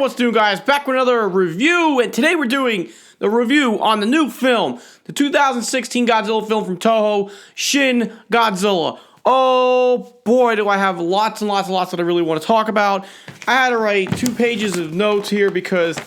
what's doing, guys? Back with another review, and today we're doing the review on the new film, the 2016 Godzilla film from Toho, Shin Godzilla. Oh boy, do I have lots and lots that I really want to talk about. I had to write 2 pages of notes here because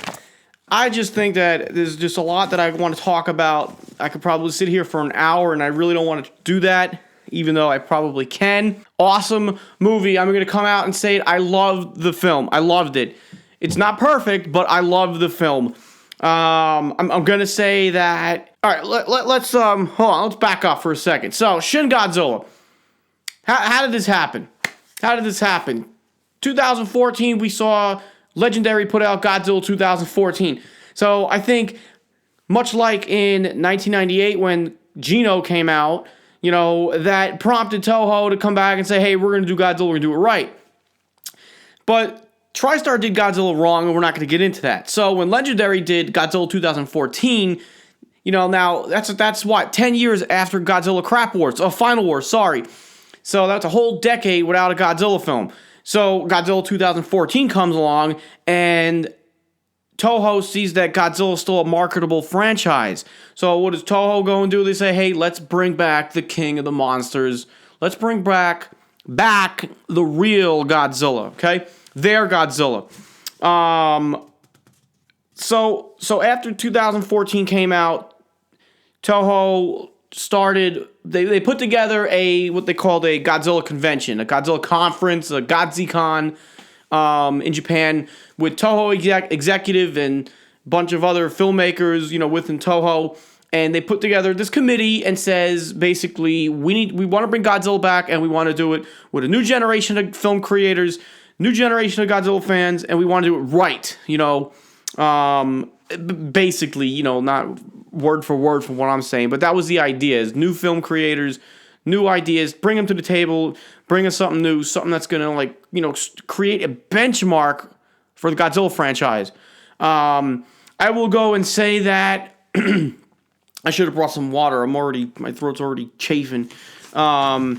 I just think that there's just a lot that I want to talk about. I could probably sit here for an hour, and I really don't want to do that, even though I probably can. Awesome movie. I'm going to come out and say it. I loved the film. I loved it. It's not perfect, but I love the film. I'm going to say that... All right, let's hold on. Let's back up for a second. So, Shin Godzilla. How did this happen? 2014, we saw Legendary put out Godzilla 2014. So, I think, much like in 1998 when Gino came out, you know, that prompted Toho to come back and say, hey, we're going to do Godzilla, we're going to do it right. But TriStar did Godzilla wrong, and we're not going to get into that. So when Legendary did Godzilla 2014, you know, now that's what, 10 years after Godzilla Crap Wars, Final Wars, sorry. So that's a whole decade without a Godzilla film. So Godzilla 2014 comes along, and Toho sees that Godzilla is still a marketable franchise. So what does Toho go and do? They say, hey, let's bring back the king of the monsters. Let's bring back the real Godzilla, okay? Their Godzilla. So after 2014 came out, Toho started, they put together what they called a Godzilla convention, a Godzilla conference, a GodziCon in Japan with Toho executive and a bunch of other filmmakers, you know, within Toho. And they put together this committee and says, basically, we want to bring Godzilla back, and we want to do it with a new generation of film creators, new generation of Godzilla fans, and we want to do it right, you know, basically, you know, not word for word from what I'm saying, but that was the idea, is new film creators, new ideas, bring them to the table, bring us something new, something that's going to, like, you know, create a benchmark for the Godzilla franchise. I will go and say that I should have brought some water. My throat's already chafing. I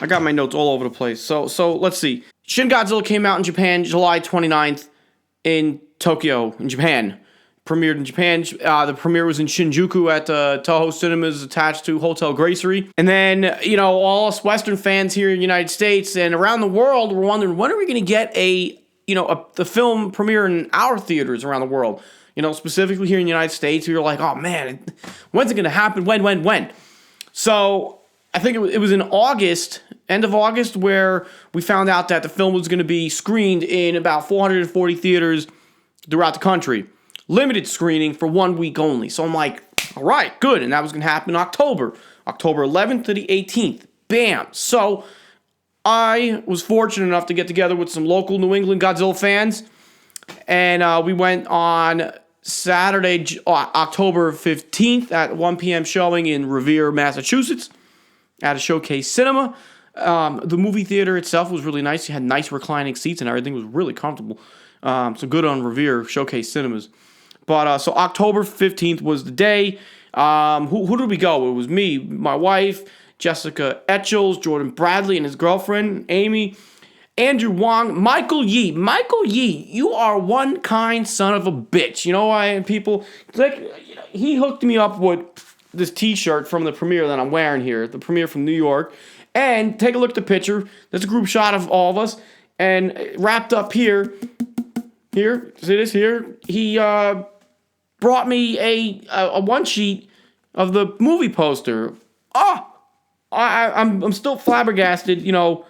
got my notes all over the place. So let's see. Shin Godzilla came out in Japan July 29th in Tokyo, in Japan. Premiered in Japan. The premiere was in Shinjuku at Toho Cinemas attached to Hotel Gracery. And then, you know, all us Western fans here in the United States and around the world were wondering, when are we going to get the film premiere in our theaters around the world? You know, specifically here in the United States, we were like, oh man, when's it going to happen? When? So I think it was in August, end of August, where we found out that the film was going to be screened in about 440 theaters throughout the country. Limited screening for 1 week only. So I'm like, all right, good. And that was going to happen in October 11th to the 18th. Bam. So I was fortunate enough to get together with some local New England Godzilla fans. And we went on Saturday, October 15th at 1 p.m. showing in Revere, Massachusetts at a Showcase Cinema. The movie theater itself was really nice. You had nice reclining seats and everything. It was really comfortable. So good on Revere Showcase Cinemas. But so October 15th was the day. Who did we go? It was me, my wife, Jessica Etchels, Jordan Bradley and his girlfriend, Amy, Andrew Wong, Michael Yee. Michael Yee, you are one kind son of a bitch. You know why, people? Like, he hooked me up with this t-shirt from the premiere that I'm wearing here, the premiere from New York. And take a look at the picture. There's a group shot of all of us. And wrapped up here, see this here? He brought me a one sheet of the movie poster. I'm still flabbergasted, you know,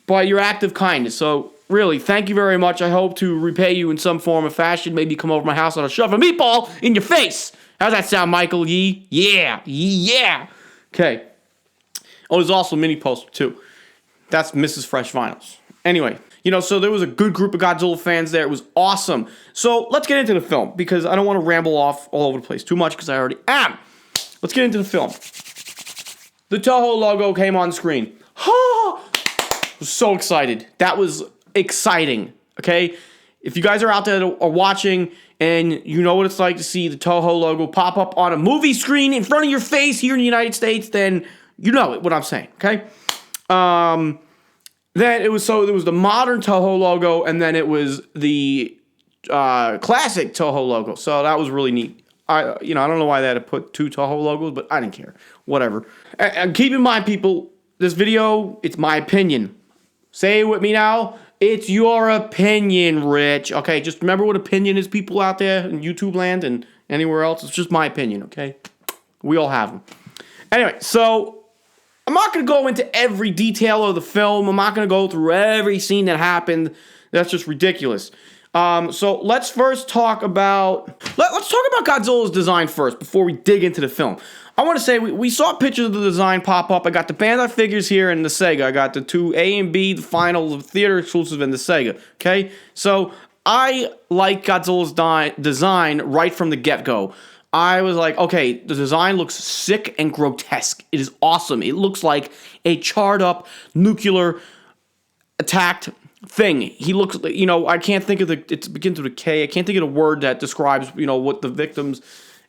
by your act of kindness. So really, thank you very much. I hope to repay you in some form or fashion. Maybe come over to my house and I'll shove a meatball in your face. How's that sound, Michael Yee? Yeah. Okay. Oh, there's also a mini poster too. That's Mrs. Fresh Vinyls. Anyway, you know, so there was a good group of Godzilla fans there. It was awesome. So let's get into the film, because I don't want to ramble off all over the place too much, because I already am. Let's get into the film. The Toho logo came on screen. I was so excited. That was exciting, okay? If you guys are out there that are watching and you know what it's like to see the Toho logo pop up on a movie screen in front of your face here in the United States, then you know what I'm saying, okay? Then it was the modern Toho logo, and then it was the classic Toho logo. So that was really neat. I don't know why they had to put 2 Toho logos, but I didn't care. Whatever. And keep in mind, people, this video, it's my opinion. Say it with me now. It's your opinion, Rich. Okay, just remember what opinion is, people out there in YouTube land and anywhere else. It's just my opinion, okay? We all have them. Anyway, so I'm not going to go into every detail of the film. I'm not going to go through every scene that happened. That's just ridiculous. So let's first talk about... Let's talk about Godzilla's design first before we dig into the film. I want to say we saw pictures of the design pop up. I got the Bandai figures here and the Sega. I got the 2 A and B, the final, the theater exclusive, and the Sega. Okay? So I like Godzilla's design right from the get-go. I was like, okay, the design looks sick and grotesque. It is awesome. It looks like a charred up nuclear attacked thing. He looks, I can't think of it begins with a K. I can't think of a word that describes, what the victims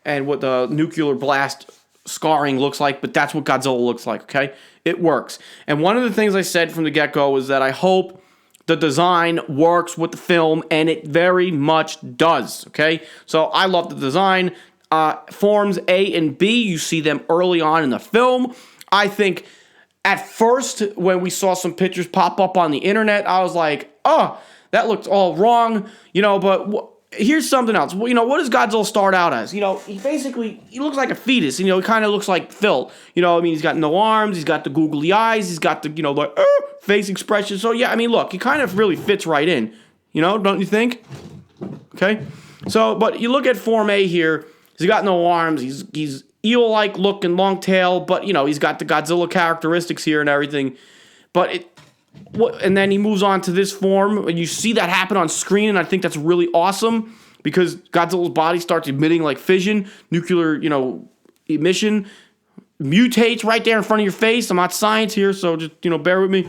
and what the nuclear blast scarring looks like, but that's what Godzilla looks like, okay? It works. And one of the things I said from the get-go is that I hope the design works with the film, and it very much does, okay? So I love the design. Forms A and B, you see them early on in the film. I think at first, when we saw some pictures pop up on the internet, I was like, oh, that looked all wrong, but here's something else. What does Godzilla start out as? He looks like a fetus. He kind of looks like Phil. He's got no arms. He's got the googly eyes. He's got the, face expression. So, yeah, look, he kind of really fits right in. Don't you think? Okay? So, but you look at Form A here. He's got no arms. He's eel-like looking, long tail, but, he's got the Godzilla characteristics here and everything. And then he moves on to this form, and you see that happen on screen, and I think that's really awesome because Godzilla's body starts emitting like fission, nuclear, emission, mutates right there in front of your face. I'm not science here, so just, bear with me.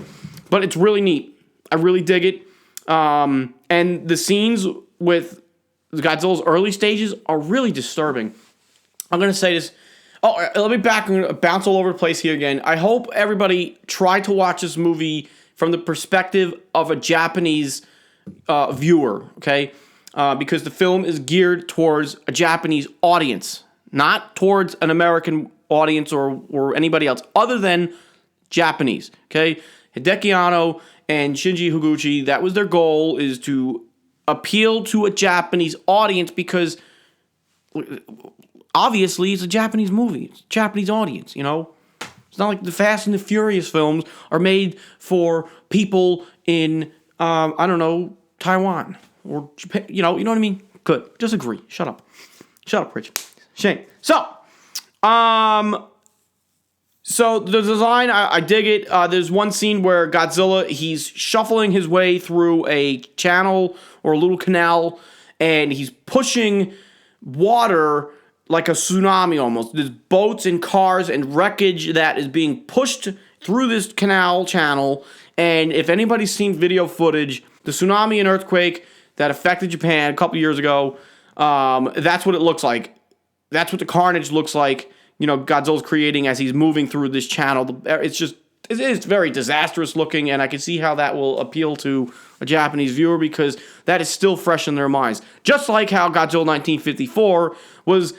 But it's really neat. I really dig it. And the scenes with Godzilla's early stages are really disturbing. I'm going to say this. Oh, let me I'm going to bounce all over the place here again. I hope everybody try to watch this movie from the perspective of a Japanese viewer, okay? Because the film is geared towards a Japanese audience, not towards an American audience or anybody else other than Japanese, okay? Hideki Anno and Shinji Higuchi, that was their goal, is to appeal to a Japanese audience because obviously it's a Japanese movie. It's a Japanese audience, It's not like the Fast and the Furious films are made for people in, Taiwan or Japan. You know what I mean? Good. Just agree. Shut up. Shut up, Rich. Shame. So the design, I dig it. There's one scene where Godzilla, he's shuffling his way through a channel or a little canal, and he's pushing water like a tsunami almost. There's boats and cars and wreckage that is being pushed through this canal channel. And if anybody's seen video footage, the tsunami and earthquake that affected Japan a couple years ago, that's what it looks like. That's what the carnage looks like, Godzilla's creating as he's moving through this channel. It's very disastrous looking, and I can see how that will appeal to a Japanese viewer because that is still fresh in their minds. Just like how Godzilla 1954 was,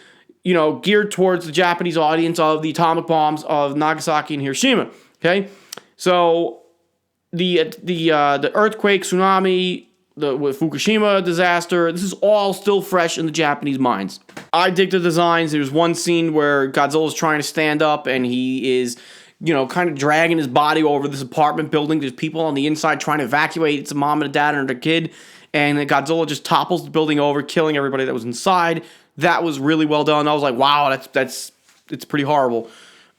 geared towards the Japanese audience of the atomic bombs of Nagasaki and Hiroshima. Okay, so the earthquake, tsunami, the Fukushima disaster, this is all still fresh in the Japanese minds. I dig the designs. There's one scene where Godzilla's trying to stand up, and he is, kind of dragging his body over this apartment building. There's people on the inside trying to evacuate. It's a mom and a dad and a kid, and then Godzilla just topples the building over, killing everybody that was inside. That was really well done. I was like, wow, it's pretty horrible.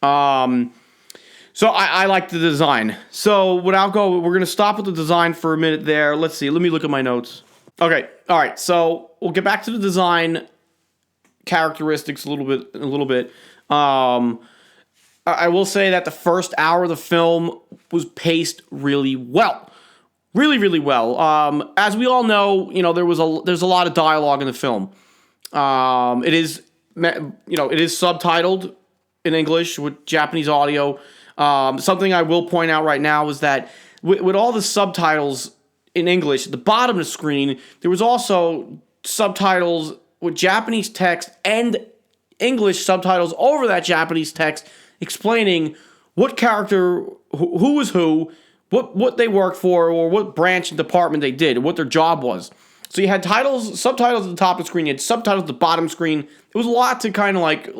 So I like the design. So we're going to stop with the design for a minute there. Let's see. Let me look at my notes. Okay. All right. So we'll get back to the design characteristics a little bit. I will say that the first hour of the film was paced really well. Really, really well. As we all know, there's a lot of dialogue in the film. It is subtitled in English with Japanese audio. Something I will point out right now is that with all the subtitles in English. At the bottom of the screen, there was also subtitles with Japanese text and English subtitles over that Japanese text explaining what character, who was who, what they worked for, or what branch and department they did, what their job was. So you had subtitles at the top of the screen, you had subtitles at the bottom screen. It was a lot to kind of like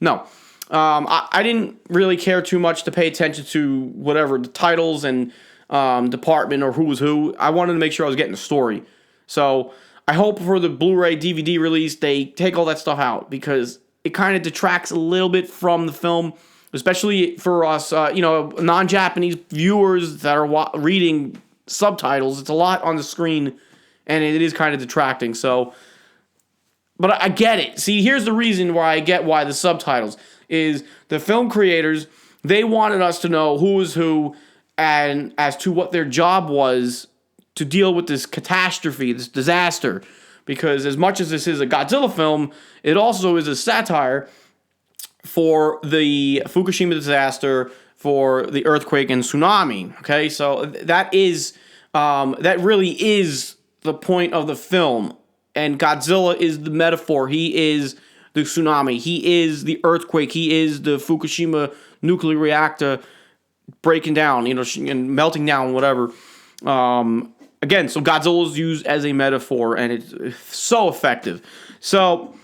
no. I didn't really care too much to pay attention to whatever the titles and department or who was who. I wanted to make sure I was getting the story. So I hope for the Blu-ray DVD release they take all that stuff out, because it kind of detracts a little bit from the film, especially for us, non-Japanese viewers that are reading subtitles. It's a lot on the screen, and it is kind of detracting. So, but I get it. See, here's the reason why I get why the subtitles is the film creators, they wanted us to know who was who and as to what their job was to deal with this catastrophe, this disaster. Because as much as this is a Godzilla film, it also is a satire for the Fukushima disaster, for the earthquake and tsunami. Okay, so that really is the point of the film. And Godzilla is the metaphor. He is the tsunami. He is the earthquake. He is the Fukushima nuclear reactor breaking down, and melting down, whatever. Again, so Godzilla is used as a metaphor, and it's so effective. So,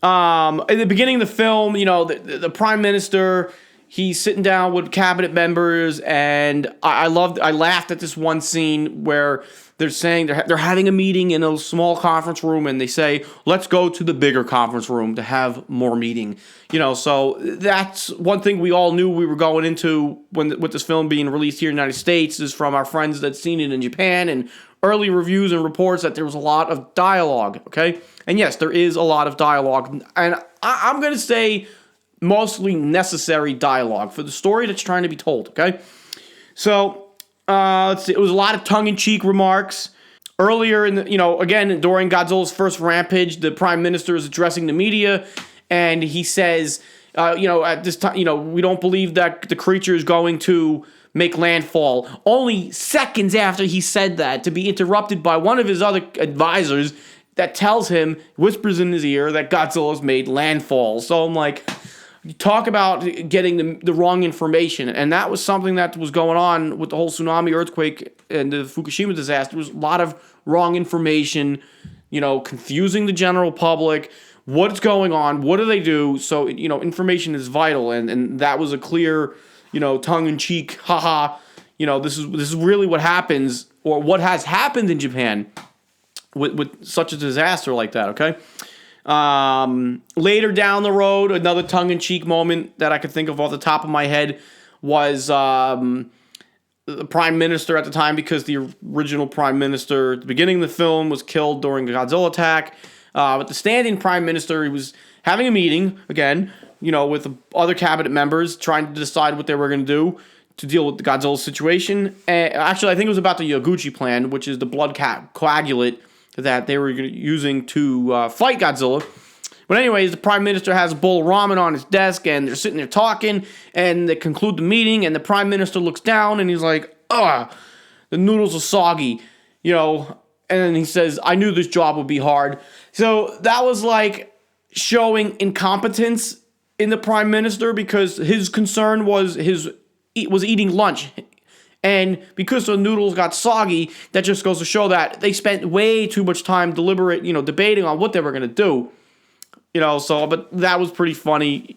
in the beginning of the film, the Prime Minister, he's sitting down with cabinet members, and I laughed at this one scene where they're saying they're having a meeting in a small conference room, and they say, let's go to the bigger conference room to have more meeting. So that's one thing we all knew we were going into with this film being released here in the United States, is from our friends that seen it in Japan and early reviews and reports that there was a lot of dialogue, okay? And yes, there is a lot of dialogue, and I'm going to say mostly necessary dialogue for the story that's trying to be told, okay? So, let's see, it was a lot of tongue-in-cheek remarks. Earlier again, during Godzilla's first rampage, the Prime Minister is addressing the media, and he says, at this time, we don't believe that the creature is going to make landfall. Only seconds after he said that, to be interrupted by one of his other advisors that tells him, whispers in his ear, that Godzilla's made landfall. So I'm like, talk about getting the wrong information. And that was something that was going on with the whole tsunami, earthquake, and the Fukushima disaster. There was a lot of wrong information, confusing the general public. What's going on? What do they do? So, information is vital. And that was a clear, tongue-in-cheek, haha, this is really what happens, or what has happened in Japan with such a disaster like that, okay? Later down the road, another tongue-in-cheek moment that I could think of off the top of my head was the Prime Minister at the time, because the original Prime Minister at the beginning of the film was killed during the Godzilla attack. But the standing Prime Minister, he was having a meeting, again, with the other cabinet members, trying to decide what they were going to do to deal with the Godzilla situation. Actually, I think it was about the Yaguchi plan, which is the blood coagulate that they were using to fight Godzilla. But anyways, the Prime Minister has a bowl of ramen on his desk, and they're sitting there talking, and they conclude the meeting, and the Prime Minister looks down, and he's like, ugh, the noodles are soggy, and then he says, I knew this job would be hard. So that was like showing incompetence in the Prime Minister, because his concern was eating lunch. And because the noodles got soggy, that just goes to show that they spent way too much time debating on what they were going to do. But that was pretty funny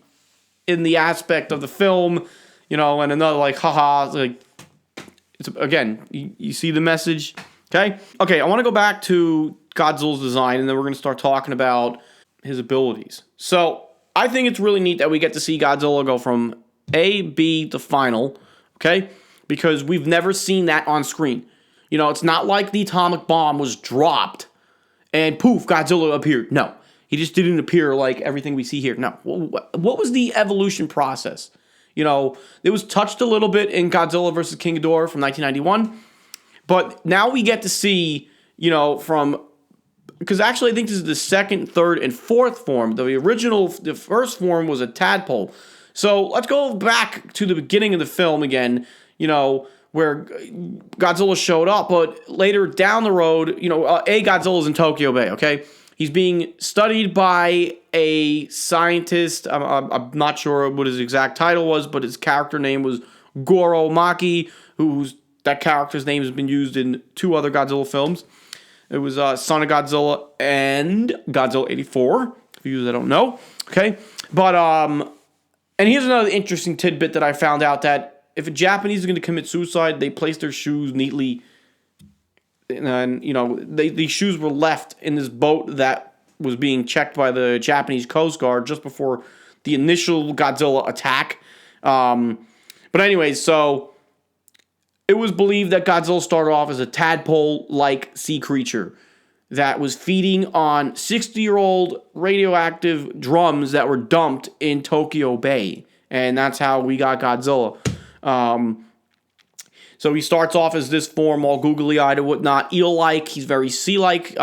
in the aspect of the film, and another like, haha, like, it's, again, you see the message, okay? Okay, I want to go back to Godzilla's design, and then we're going to start talking about his abilities. So, I think it's really neat that we get to see Godzilla go from A, B to final, okay? Because we've never seen that on screen. It's not like the atomic bomb was dropped and poof, Godzilla appeared. No, he just didn't appear like everything we see here. No, what was the evolution process? It was touched a little bit in Godzilla vs. King Ghidorah from 1991. But now we get to see, because actually I think this is the second, third, and fourth form. The first form was a tadpole. So let's go back to the beginning of the film again. where Godzilla showed up. But later down the road, Godzilla's in Tokyo Bay, okay? He's being studied by a scientist. I'm not sure what his exact title was, but his character name was Goro Maki, that character's name has been used in 2 other Godzilla films. It was Son of Godzilla and Godzilla 84, for you that don't know. Okay? But, and here's another interesting tidbit that I found out, that if a Japanese is going to commit suicide, they place their shoes neatly, and these shoes were left in this boat that was being checked by the Japanese Coast Guard just before the initial Godzilla attack. But anyways, so it was believed that Godzilla started off as a tadpole-like sea creature that was feeding on 60-year-old radioactive drums that were dumped in Tokyo Bay. And that's how we got Godzilla. So he starts off as this form, all googly-eyed and whatnot, eel-like. He's very sea-like,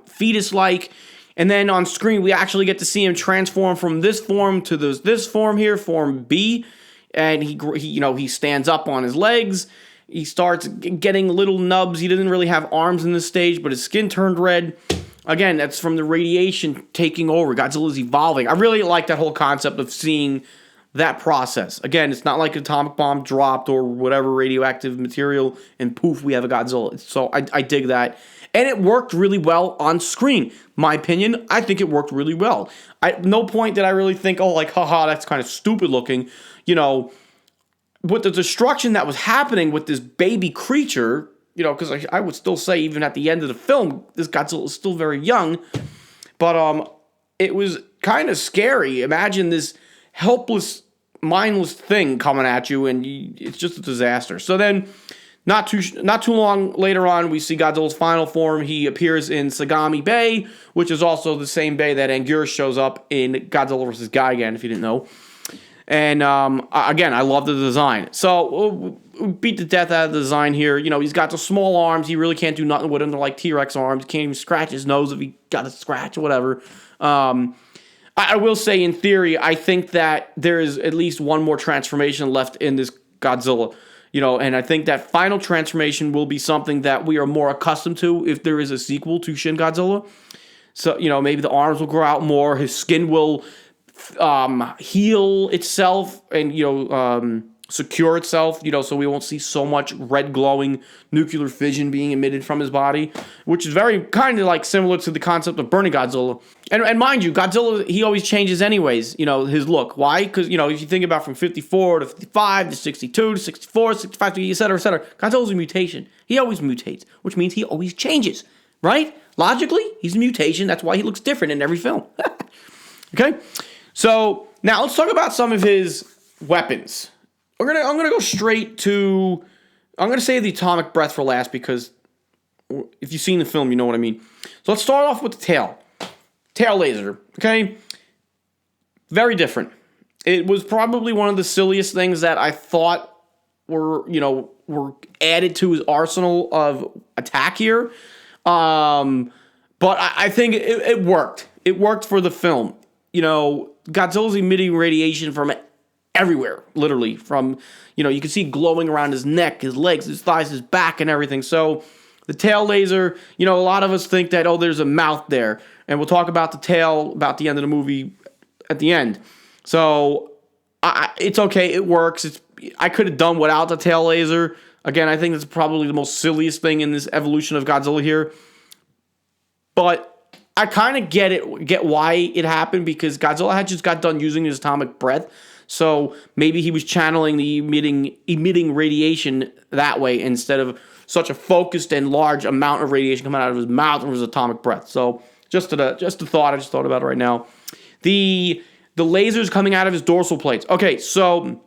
fetus-like. And then on screen, we actually get to see him transform from this form to this form here, Form B. And he stands up on his legs. He starts getting little nubs. He doesn't really have arms in this stage, but his skin turned red. Again, that's from the radiation taking over. Godzilla's evolving. I really like that whole concept of seeing that process. Again, it's not like an atomic bomb dropped or whatever radioactive material, and poof, we have a Godzilla. So I dig that. And it worked really well on screen. My opinion, I think it worked really well. No point did I really think, haha, that's kind of stupid looking. With the destruction that was happening with this baby creature, because I would still say even at the end of the film, this Godzilla is still very young, but it was kind of scary. Imagine this helpless, mindless thing coming at you, and it's just a disaster. So then, not too long later on, we see Godzilla's final form. He appears in Sagami Bay, which is also the same bay that Anguirus shows up in Godzilla vs. Gigan, if you didn't know. And again, I love the design. So we beat the death out of the design here. He's got the small arms. He really can't do nothing with them. They're like T-Rex arms. He can't even scratch his nose if he got a scratch or whatever. I will say, in theory, I think that there is at least one more transformation left in this Godzilla. And I think that final transformation will be something that we are more accustomed to if there is a sequel to Shin Godzilla. So, maybe the arms will grow out more. His skin will heal itself and secure itself, so we won't see so much red glowing nuclear fission being emitted from his body, which is very kind of like similar to the concept of burning Godzilla. And mind you, Godzilla, he always changes anyways, his look. Why? Because if you think about from 54 to 55 to 62 to 64, 65 to et cetera, Godzilla's a mutation. He always mutates, which means he always changes, right? Logically, he's a mutation. That's why he looks different in every film. Okay. So now let's talk about some of his weapons. I'm gonna go straight to. I'm gonna save the atomic breath for last because if you've seen the film, you know what I mean. So let's start off with the tail laser. Okay, very different. It was probably one of the silliest things that I thought were added to his arsenal of attack here. But I think it worked. It worked for the film. Godzilla's emitting radiation from everywhere, literally. From, you can see glowing around his neck, his legs, his thighs, his back, and everything. So the tail laser, a lot of us think that, there's a mouth there. And we'll talk about the tail, about the end of the movie at the end. So it's okay. It works. I could have done without the tail laser. Again, I think that's probably the most silliest thing in this evolution of Godzilla here. But I kind of get why it happened, because Godzilla had just got done using his atomic breath. So maybe he was channeling the emitting radiation that way instead of such a focused and large amount of radiation coming out of his mouth from his atomic breath. So just a thought. I just thought about it right now. The lasers coming out of his dorsal plates. Okay, so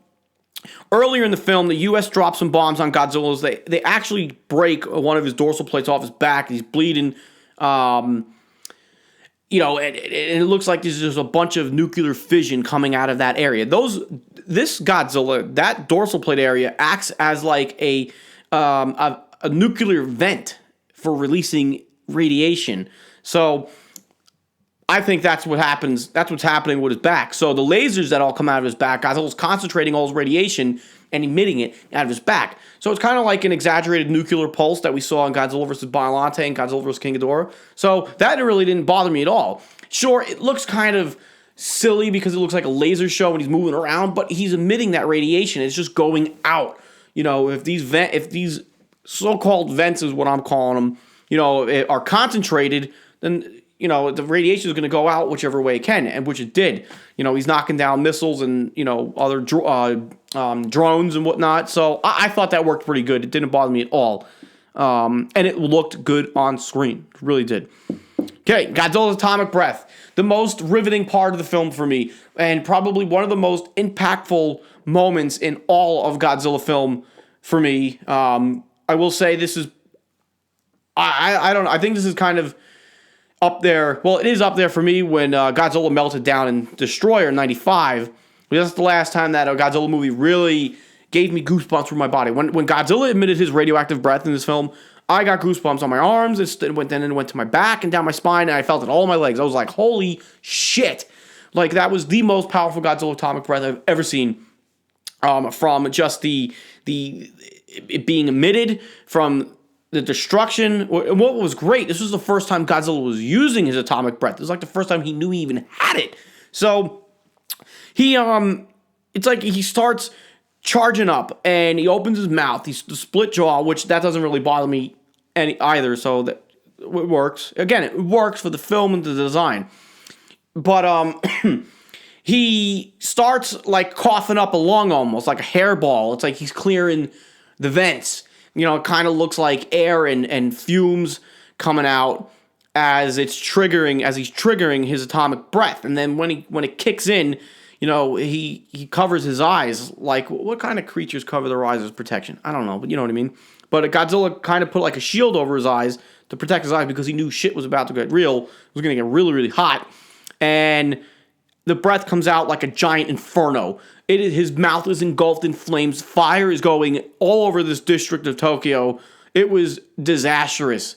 earlier in the film, the U.S. dropped some bombs on Godzilla's. They actually break one of his dorsal plates off his back. He's bleeding. And it looks like there's just a bunch of nuclear fission coming out of that area. This Godzilla, that dorsal plate area, acts as like a nuclear vent for releasing radiation. So I think that's what happens. That's what's happening with his back. So the lasers that all come out of his back, Godzilla's concentrating all his radiation and emitting it out of his back. So it's kind of like an exaggerated nuclear pulse that we saw in Godzilla vs. Biollante and Godzilla vs. King Ghidorah. So that really didn't bother me at all. Sure, it looks kind of silly because it looks like a laser show and he's moving around, but he's emitting that radiation. It's just going out. If these so-called vents is what I'm calling them, are concentrated, then the radiation is going to go out whichever way it can, and which it did. He's knocking down missiles and other drones and whatnot. So I thought that worked pretty good. It didn't bother me at all, and it looked good on screen. It really did. Okay, Godzilla's atomic breath, the most riveting part of the film for me, and probably one of the most impactful moments in all of Godzilla film for me. I will say this is, I don't know. I think this is kind of up there. Well, it is up there for me when Godzilla melted down in Destroyer in '95. That's the last time that a Godzilla movie really gave me goosebumps through my body. When Godzilla emitted his radioactive breath in this film, I got goosebumps on my arms. It went to my back and down my spine, and I felt it all in my legs. I was like, holy shit. Like, that was the most powerful Godzilla atomic breath I've ever seen. From just it being emitted, from the destruction. And what was great, this was the first time Godzilla was using his atomic breath. It was like the first time he knew he even had it. So it's like he starts charging up and he opens his mouth. He's the split jaw, which that doesn't really bother me either. So that it works. Again, it works for the film and the design. But he starts like coughing up a lung, almost like a hairball. It's like he's clearing the vents. It kind of looks like air and fumes coming out as he's triggering his atomic breath. And then when it kicks in, he covers his eyes. Like, what kind of creatures cover their eyes as protection? I don't know, but you know what I mean. But Godzilla kind of put like a shield over his eyes to protect his eyes because he knew shit was about to get real. It was going to get really, really hot. And the breath comes out like a giant inferno. His mouth is engulfed in flames. Fire is going all over this district of Tokyo. It was disastrous.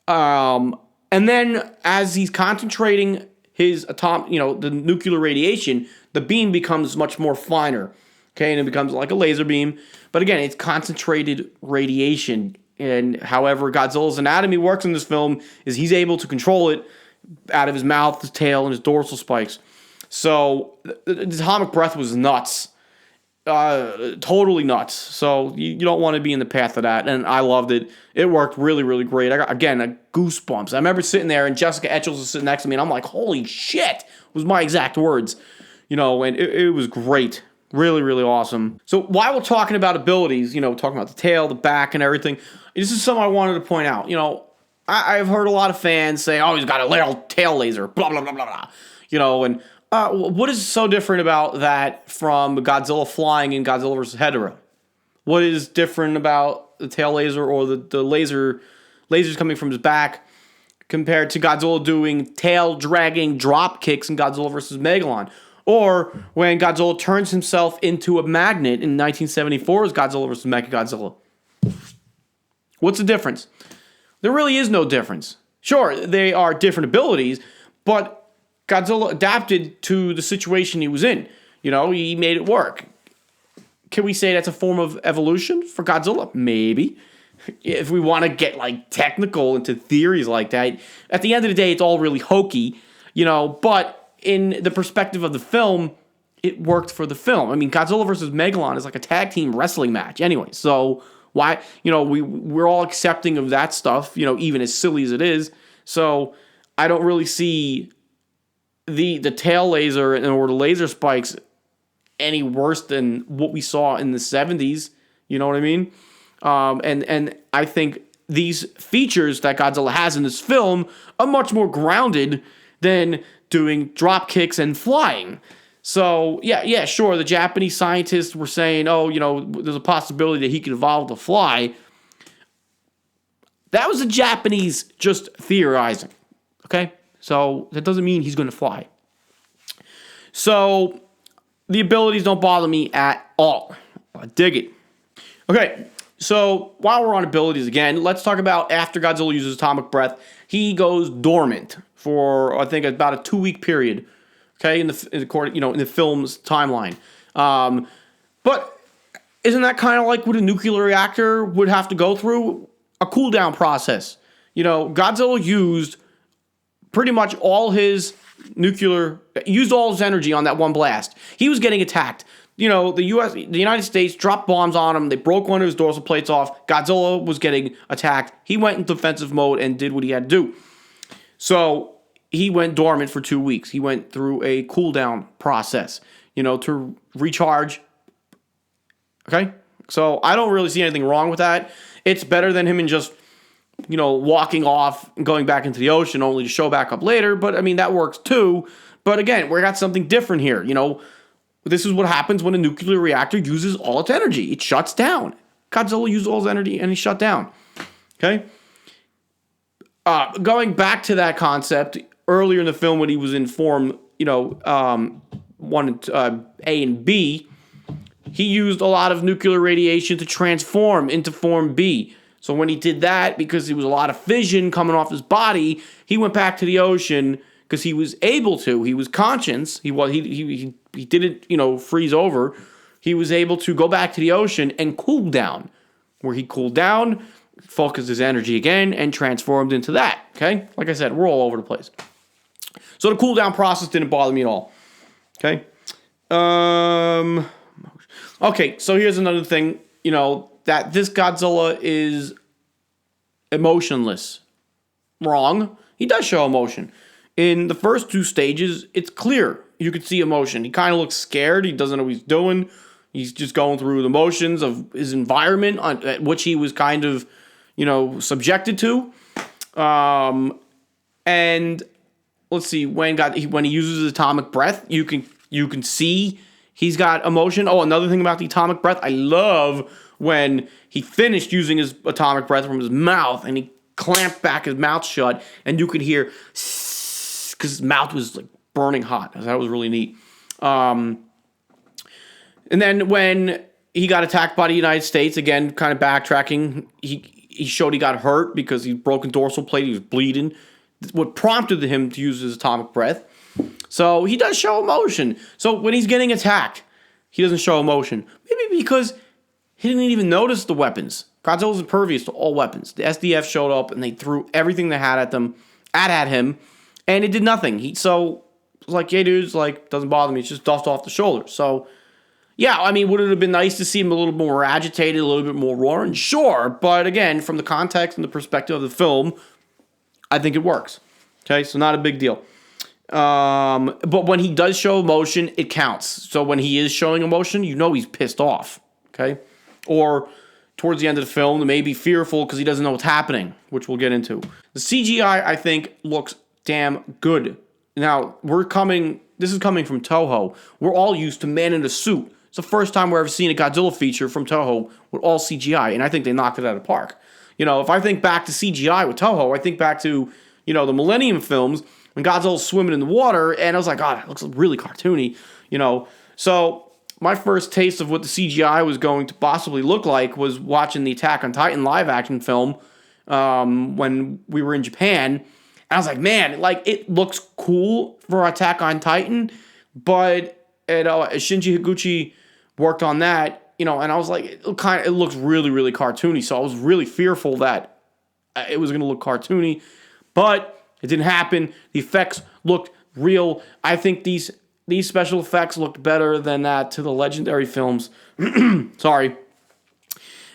And then as he's concentrating his the nuclear radiation, the beam becomes much more finer. Okay, and it becomes like a laser beam. But again, it's concentrated radiation. And however Godzilla's anatomy works in this film is he's able to control it out of his mouth, his tail, and his dorsal spikes. So the atomic breath was nuts. Totally nuts. So you don't want to be in the path of that. And I loved it. It worked really, really great. I got, again, goosebumps. I remember sitting there and Jessica Etchels was sitting next to me and I'm like, holy shit, was my exact words. And it was great. Really, really awesome. So while we're talking about abilities, talking about the tail, the back, and everything, this is something I wanted to point out. I've heard a lot of fans say, oh, he's got a tail laser, blah, blah, blah, blah, blah. And what is so different about that from Godzilla flying in Godzilla vs. Hedorah? What is different about the tail laser or the lasers coming from his back compared to Godzilla doing tail-dragging drop kicks in Godzilla vs. Megalon? Or when Godzilla turns himself into a magnet in 1974's Godzilla vs. Mechagodzilla? What's the difference? There really is no difference. Sure, they are different abilities, but Godzilla adapted to the situation he was in. He made it work. Can we say that's a form of evolution for Godzilla? Maybe. If we want to get like technical into theories like that, at the end of the day, it's all really hokey, but in the perspective of the film, it worked for the film. I mean, Godzilla versus Megalon is like a tag team wrestling match anyway. So why, we're all accepting of that stuff, even as silly as it is. So I don't really see the tail laser or the laser spikes any worse than what we saw in the 70s. You know what I mean? And I think these features that Godzilla has in this film are much more grounded than doing drop kicks and flying. So, yeah, sure, the Japanese scientists were saying, there's a possibility that he could evolve to fly. That was the Japanese just theorizing, okay? So, that doesn't mean he's going to fly. So, the abilities don't bother me at all. I dig it. Okay, So while we're on abilities again, let's talk about after Godzilla uses atomic breath, he goes dormant for I think about a 2-week period. Okay, in the film's timeline. But isn't that kind of like what a nuclear reactor would have to go through? A cool down process. Godzilla used pretty much all his used all his energy on that one blast. He was getting attacked. The United States dropped bombs on him. They broke one of his dorsal plates off. Godzilla was getting attacked. He went into defensive mode and did what he had to do. So he went dormant for 2 weeks. He went through a cool down process, to recharge. Okay? So I don't really see anything wrong with that. It's better than him and just, walking off and going back into the ocean only to show back up later. But, I mean, that works too. But, again, we got something different here. This is what happens when a nuclear reactor uses all its energy. It shuts down. Godzilla used all his energy and he shut down. Okay? Going back to that concept, earlier in the film when he was in form, A and B, he used a lot of nuclear radiation to transform into form B. So when he did that, because there was a lot of fission coming off his body, he went back to the ocean because he was able to. He was conscious. He didn't, freeze over. He was able to go back to the ocean and cool down. Where he cooled down, focused his energy again, and transformed into that. Okay? Like I said, we're all over the place. So the cool down process didn't bother me at all. Okay? Okay, so here's another thing, that this Godzilla is emotionless. Wrong. He does show emotion. In the first 2 stages, it's clear. You can see emotion. He kind of looks scared. He doesn't know what he's doing. He's just going through the motions of his environment, at which he was kind of, subjected to. And let's see, when he uses his atomic breath, you can see he's got emotion. Oh, another thing about the atomic breath, I love when he finished using his atomic breath from his mouth and he clamped back his mouth shut, and you could hear because his mouth was like burning hot. That was really neat. And then when he got attacked by the United States, again, kind of backtracking, he showed he got hurt because he broken dorsal plate. He was bleeding. What prompted him to use his atomic breath. So he does show emotion. So when he's getting attacked, he doesn't show emotion. Maybe because he didn't even notice the weapons. Godzilla's impervious to all weapons. The SDF showed up and they threw everything they had at him, and it did nothing. It was like, yeah, dude, doesn't bother me. It's just dust off the shoulder. So, yeah, I mean, would it have been nice to see him a little more agitated, a little bit more roaring? Sure, but again, from the context and the perspective of the film, I think it works. Okay, so not a big deal. But when he does show emotion, it counts. So when he is showing emotion, he's pissed off. Okay? Or towards the end of the film, may be fearful because he doesn't know what's happening, which we'll get into. The CGI, I think, looks damn good. Now, this is coming from Toho. We're all used to man in a suit. It's the first time we're ever seeing a Godzilla feature from Toho with all CGI, and I think they knocked it out of the park. If I think back to CGI with Toho, I think back to, the Millennium films when Godzilla's swimming in the water, and I was like, God, it looks really cartoony, So my first taste of what the CGI was going to possibly look like was watching the Attack on Titan live-action film when we were in Japan. And I was like, man, it looks cool for Attack on Titan, but Shinji Higuchi worked on that, and I was like, it looks really, really cartoony. So I was really fearful that it was going to look cartoony, but it didn't happen. The effects looked real. I think these special effects looked better than that to the legendary films. Sorry.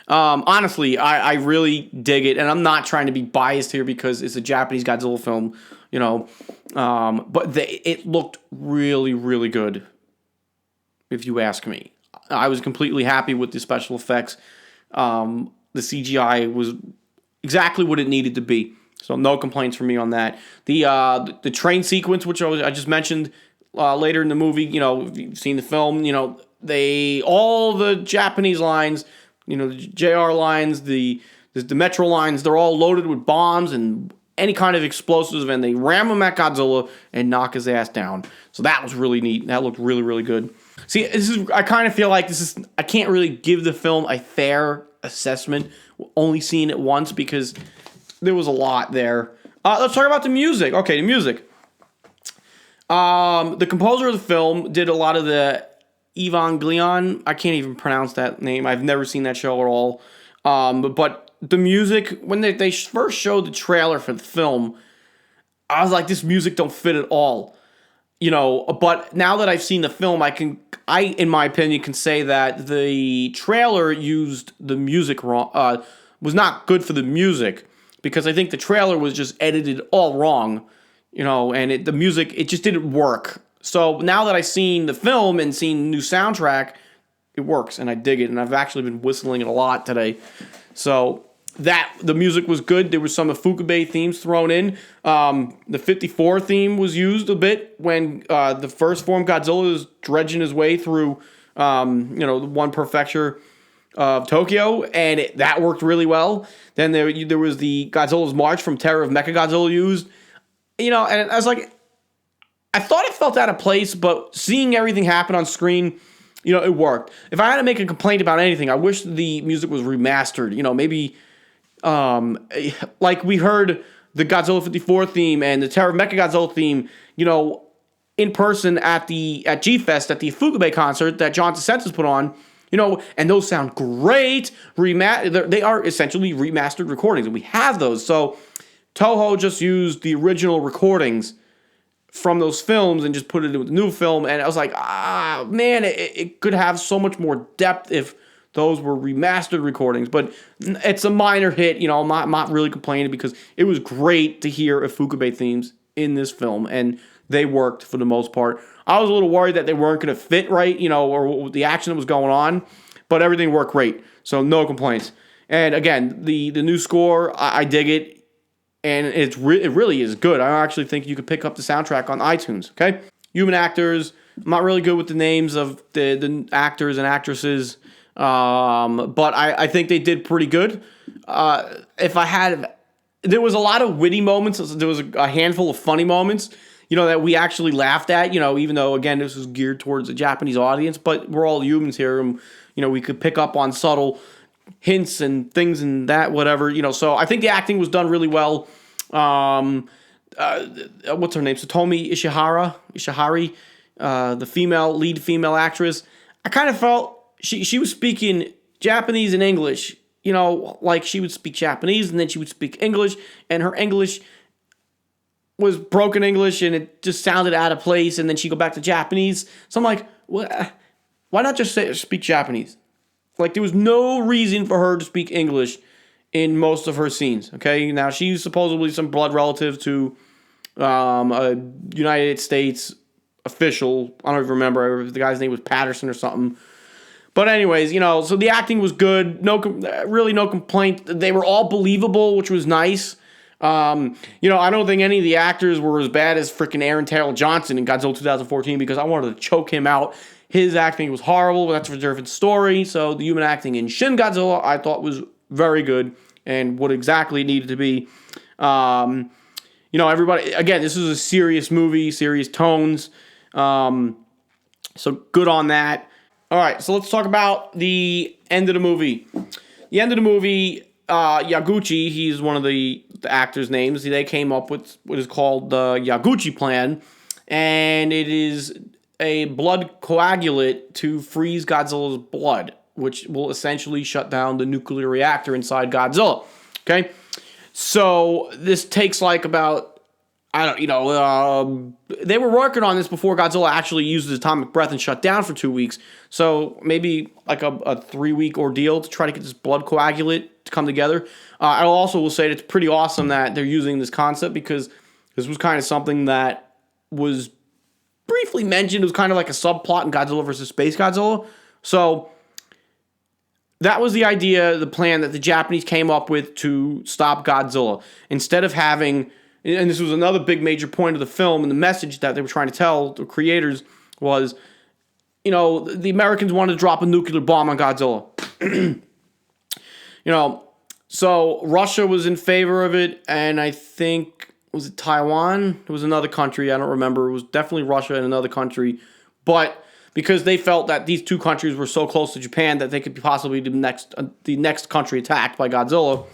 Honestly, I really dig it, and I'm not trying to be biased here because it's a Japanese Godzilla film, but it looked really, really good, if you ask me. I was completely happy with the special effects. The CGI was exactly what it needed to be, so no complaints from me on that. The train sequence, which I just mentioned later in the movie, if you've seen the film, all the Japanese lines, the JR lines, the Metro lines, they're all loaded with bombs and any kind of explosives, and they ram them at Godzilla and knock his ass down. So that was really neat. That looked really, really good. See, I kind of feel like I can't really give the film a fair assessment, only seeing it once because there was a lot there. Let's talk about the music. Okay, the music. The composer of the film did a lot of the Evangelion. I can't even pronounce that name. I've never seen that show at all. But the music, when they first showed the trailer for the film, I was like, this music don't fit at all. But now that I've seen the film, I, in my opinion, can say that the trailer used the music wrong, was not good for the music, because I think the trailer was just edited all wrong, and the music, it just didn't work. So now that I've seen the film and seen the new soundtrack, it works, and I dig it, and I've actually been whistling it a lot today. So the music was good. There was some Ifukube themes thrown in. The 54 theme was used a bit when the first form Godzilla is dredging his way through, the one prefecture of Tokyo, and that worked really well. Then there was the Godzilla's March from Terror of Mechagodzilla used, and I was like, I thought it felt out of place, but seeing everything happen on screen, it worked. If I had to make a complaint about anything, I wish the music was remastered. Maybe, like we heard the Godzilla 54 theme and the Terror of Mechagodzilla theme, in person at G-Fest, at the Ifukube concert that John DeSantis put on, and those sound great. They are essentially remastered recordings, and we have those. So Toho just used the original recordings from those films and just put it into the new film, and I was like, man, it could have so much more depth if those were remastered recordings, but it's a minor hit. I'm not really complaining because it was great to hear Ifukube themes in this film, and they worked for the most part. I was a little worried that they weren't going to fit right, or the action that was going on, but everything worked great, so no complaints. And again, the new score, I dig it. And it really is good. I actually think you could pick up the soundtrack on iTunes, okay? Human actors. I'm not really good with the names of the actors and actresses, but I think they did pretty good. There was a lot of witty moments. There was a handful of funny moments, that we actually laughed at, even though, again, this was geared towards a Japanese audience. But we're all humans here, and, we could pick up on subtle hints and things and that, whatever, so I think the acting was done really well. What's her name? Satomi Ishihari, the lead female actress. I kind of felt she was speaking Japanese and English, like she would speak Japanese and then she would speak English, and her English was broken English and it just sounded out of place, and then she'd go back to Japanese. So I'm like, why not just speak Japanese? Like, there was no reason for her to speak English in most of her scenes, okay? Now, she's supposedly some blood relative to a United States official. I don't even remember if the guy's name was Patterson or something. But anyways, so the acting was good. Really no complaint. They were all believable, which was nice. I don't think any of the actors were as bad as freaking Aaron Taylor Johnson in Godzilla 2014 because I wanted to choke him out. His acting was horrible, but that's a different story. So the human acting in Shin Godzilla, I thought, was very good and what exactly it needed to be. Everybody, again, this is a serious movie, serious tones. So good on that. All right, so let's talk about the end of the movie. The end of the movie, Yaguchi, he's one of the actors' names. They came up with what is called the Yaguchi plan, and it is a blood coagulate to freeze Godzilla's blood, which will essentially shut down the nuclear reactor inside Godzilla. Okay? So this takes like about, they were working on this before Godzilla actually used his atomic breath and shut down for 2 weeks. So maybe like a 3-week ordeal to try to get this blood coagulate to come together. I also will say that it's pretty awesome that they're using this concept because this was kind of something that was briefly mentioned. It was kind of like a subplot in Godzilla vs. Space Godzilla. So that was the idea, the plan that the Japanese came up with to stop Godzilla. Instead of having, and this was another big major point of the film and the message that they were trying to tell the creators was, the Americans wanted to drop a nuclear bomb on Godzilla. So Russia was in favor of it, and I think, was it Taiwan? It was another country, I don't remember. It was definitely Russia and another country. But because they felt that these two countries were so close to Japan that they could possibly be the next country attacked by Godzilla.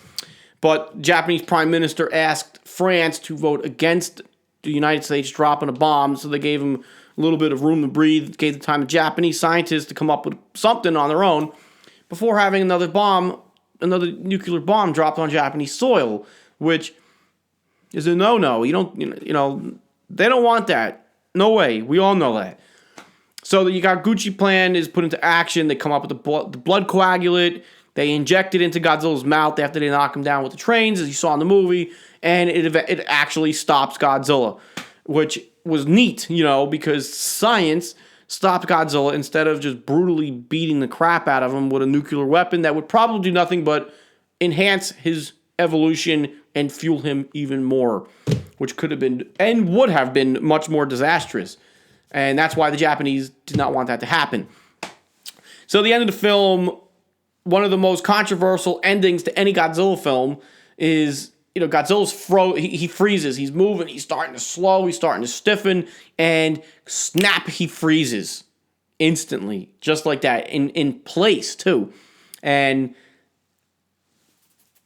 But Japanese Prime Minister asked France to vote against the United States dropping a bomb, so they gave him a little bit of room to breathe, gave the time to Japanese scientists to come up with something on their own before having another nuclear bomb dropped on Japanese soil, which is a no-no. They don't want that. No way. We all know that. So you got Gucci plan is put into action. They come up with the blood coagulant. They inject it into Godzilla's mouth after they knock him down with the trains, as you saw in the movie, and it actually stops Godzilla, which was neat, because science stopped Godzilla instead of just brutally beating the crap out of him with a nuclear weapon that would probably do nothing but enhance his evolution and fuel him even more, which could have been and would have been much more disastrous. And that's why the Japanese did not want that to happen. So the end of the film, one of the most controversial endings to any Godzilla film is, Godzilla's he freezes, he's moving, he's starting to slow, he's starting to stiffen, and snap, he freezes instantly, just like that, in place too. And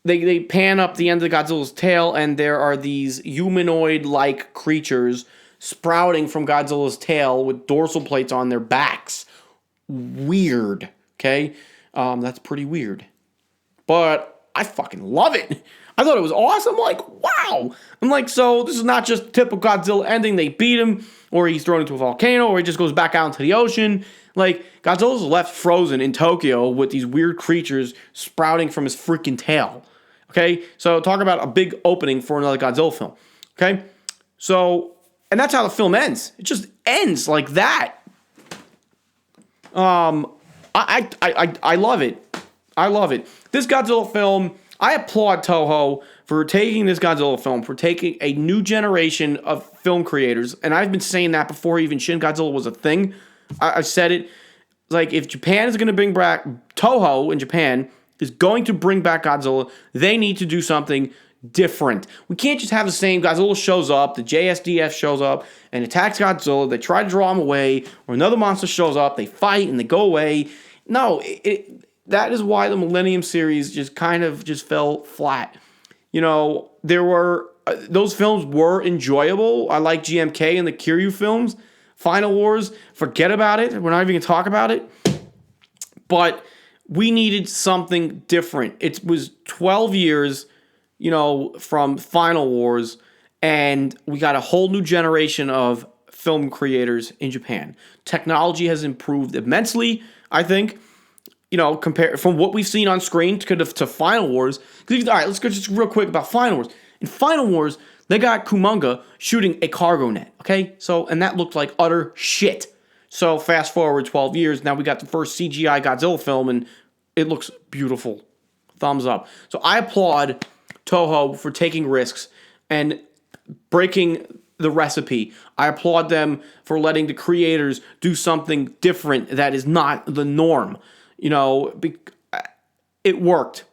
they pan up the end of Godzilla's tail, and there are these humanoid-like creatures sprouting from Godzilla's tail with dorsal plates on their backs. Weird, okay? That's pretty weird. But I fucking love it. I thought it was awesome. I'm like, wow. I'm like, so this is not just a typical Godzilla ending. They beat him, or he's thrown into a volcano, or he just goes back out into the ocean. Like, Godzilla's left frozen in Tokyo with these weird creatures sprouting from his freaking tail. Okay? So talk about a big opening for another Godzilla film. Okay? So, and that's how the film ends. It just ends like that. I love it. I love it. This Godzilla film, I applaud Toho for taking this Godzilla film, for taking a new generation of film creators, and I've been saying that before even Shin Godzilla was a thing. I've said it. Like, if Japan is going to bring back, Toho in Japan is going to bring back Godzilla, they need to do something different. We can't just have the same. Godzilla shows up, the JSDF shows up and attacks Godzilla, they try to draw him away, or another monster shows up, they fight and they go away. No, that is why the Millennium series just kind of just fell flat. There were those films were enjoyable. I like GMK and the Kiryu films. Final Wars, forget about it. We're not even going to talk about it. But we needed something different. It was 12 years, from Final Wars, and we got a whole new generation of film creators in Japan. Technology has improved immensely, I think. Compare from what we've seen on screen to Final Wars. All right, let's go just real quick about Final Wars. In Final Wars, they got Kumonga shooting a cargo net, okay? So, and that looked like utter shit. So, fast forward 12 years, now we got the first CGI Godzilla film, and it looks beautiful. Thumbs up. So, I applaud Toho for taking risks and breaking the recipe. I applaud them for letting the creators do something different that is not the norm. It worked.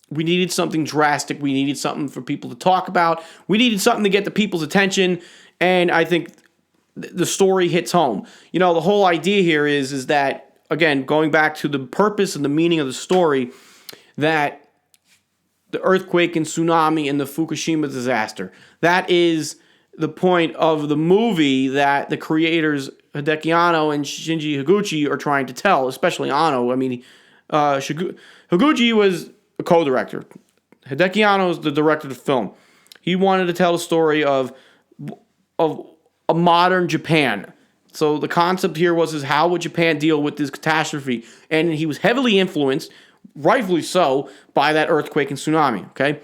We needed something drastic. We needed something for people to talk about. We needed something to get the people's attention. And I think the story hits home. The whole idea here is that, again, going back to the purpose and the meaning of the story, that the earthquake and tsunami and the Fukushima disaster, that is the point of the movie that the creators Hideki Anno and Shinji Higuchi are trying to tell, especially Anno. I mean, Higuchi was a co-director. Hideki Anno is the director of the film. He wanted to tell the story of a modern Japan. So the concept here was how would Japan deal with this catastrophe? And he was heavily influenced, rightfully so, by that earthquake and tsunami. Okay,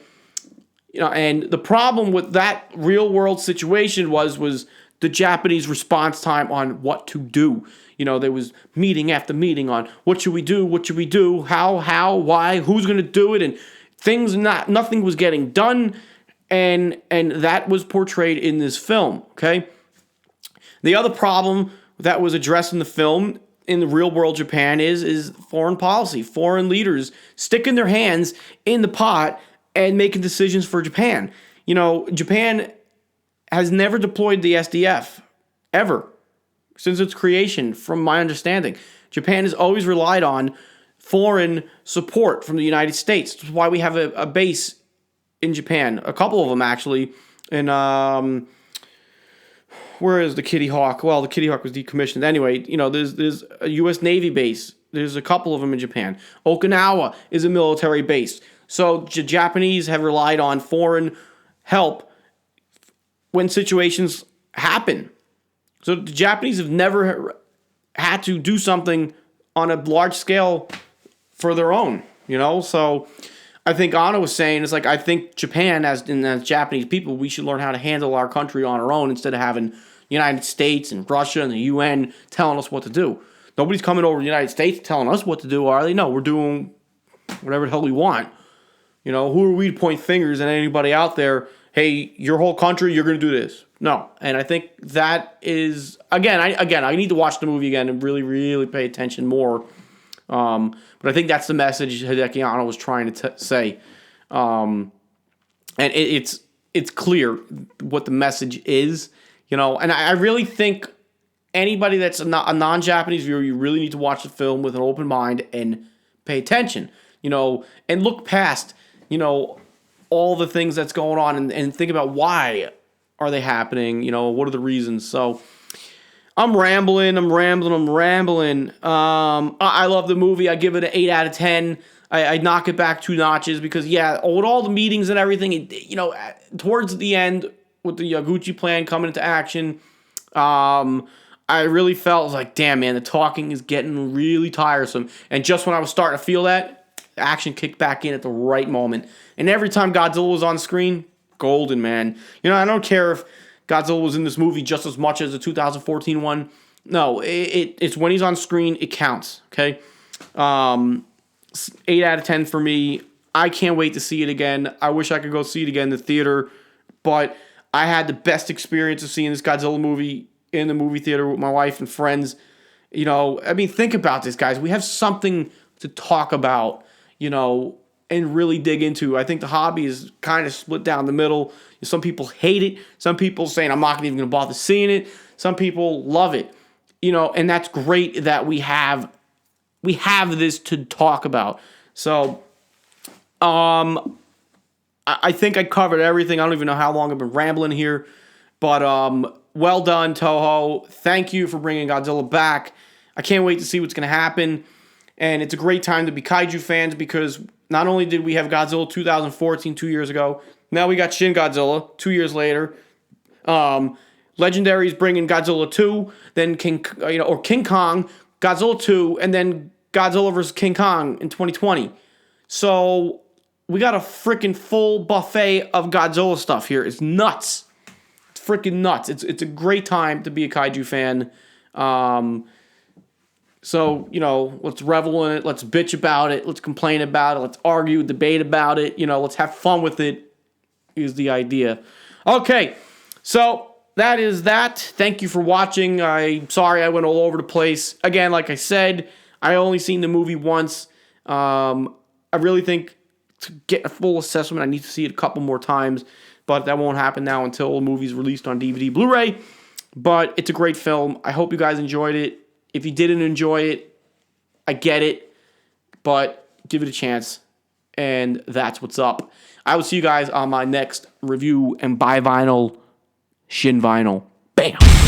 and the problem with that real world situation was the Japanese response time on what to do. There was meeting after meeting on what should we do, how, why, who's going to do it, and nothing was getting done, and that was portrayed in this film, okay? The other problem that was addressed in the film in the real world Japan is foreign policy, foreign leaders sticking their hands in the pot and making decisions for Japan. Japan has never deployed the SDF, ever. since its creation, from my understanding. Japan has always relied on foreign support from the United States. That's why we have a base in Japan. A couple of them, actually. In, where is the Kitty Hawk? Well, the Kitty Hawk was decommissioned. Anyway, there's a U.S. Navy base. There's a couple of them in Japan. Okinawa is a military base. So the Japanese have relied on foreign help when situations happen. So the Japanese have never had to do something on a large scale for their own, So I think Anna was saying, it's like, I think Japan, as Japanese people, we should learn how to handle our country on our own instead of having the United States and Russia and the UN telling us what to do. Nobody's coming over to the United States telling us what to do, are they? No, we're doing whatever the hell we want. Who are we to point fingers at anybody out there? Hey, your whole country, you're going to do this. No. And I think that is, I need to watch the movie again and really, really pay attention more. But I think that's the message Hideki Anno was trying to say. And it's clear what the message is, and I really think anybody that's a non-Japanese viewer, you really need to watch the film with an open mind and pay attention, and look past, all the things that's going on and think about why are they happening, what are the reasons. So I'm rambling. I love the movie. I give it an 8 out of 10. I knock it back 2 notches because, with all the meetings and everything, towards the end with the Yaguchi plan coming into action, I really felt like, damn, man, the talking is getting really tiresome. And just when I was starting to feel that, action kicked back in at the right moment. And every time Godzilla was on screen, golden, man. I don't care if Godzilla was in this movie just as much as the 2014 one. No, it's when he's on screen, it counts, okay? 8 out of 10 for me. I can't wait to see it again. I wish I could go see it again in the theater, but I had the best experience of seeing this Godzilla movie in the movie theater with my wife and friends. Think about this, guys. We have something to talk about, and really dig into. I think the hobby is kind of split down the middle. Some people hate it. Some people saying, I'm not even going to bother seeing it. Some people love it. And that's great that we have this to talk about. So, I think I covered everything. I don't even know how long I've been rambling here. But, well done, Toho. Thank you for bringing Godzilla back. I can't wait to see what's going to happen. And it's a great time to be kaiju fans because not only did we have Godzilla 2014 2 years ago, now we got Shin Godzilla 2 years later. Legendary's bringing Godzilla 2, then King Kong, Godzilla 2, and then Godzilla vs. King Kong in 2020. So we got a freaking full buffet of Godzilla stuff here. It's nuts. It's freaking nuts. It's a great time to be a kaiju fan. So, let's revel in it. Let's bitch about it. Let's complain about it. Let's argue, debate about it. Let's have fun with it is the idea. Okay, so that is that. Thank you for watching. I'm sorry I went all over the place. Again, like I said, I only seen the movie once. I really think to get a full assessment, I need to see it a couple more times. But that won't happen now until the movie's released on DVD, Blu-ray. But it's a great film. I hope you guys enjoyed it. If you didn't enjoy it, I get it, but give it a chance, and that's what's up. I will see you guys on my next review and buy vinyl, Shin Vinyl. Bam!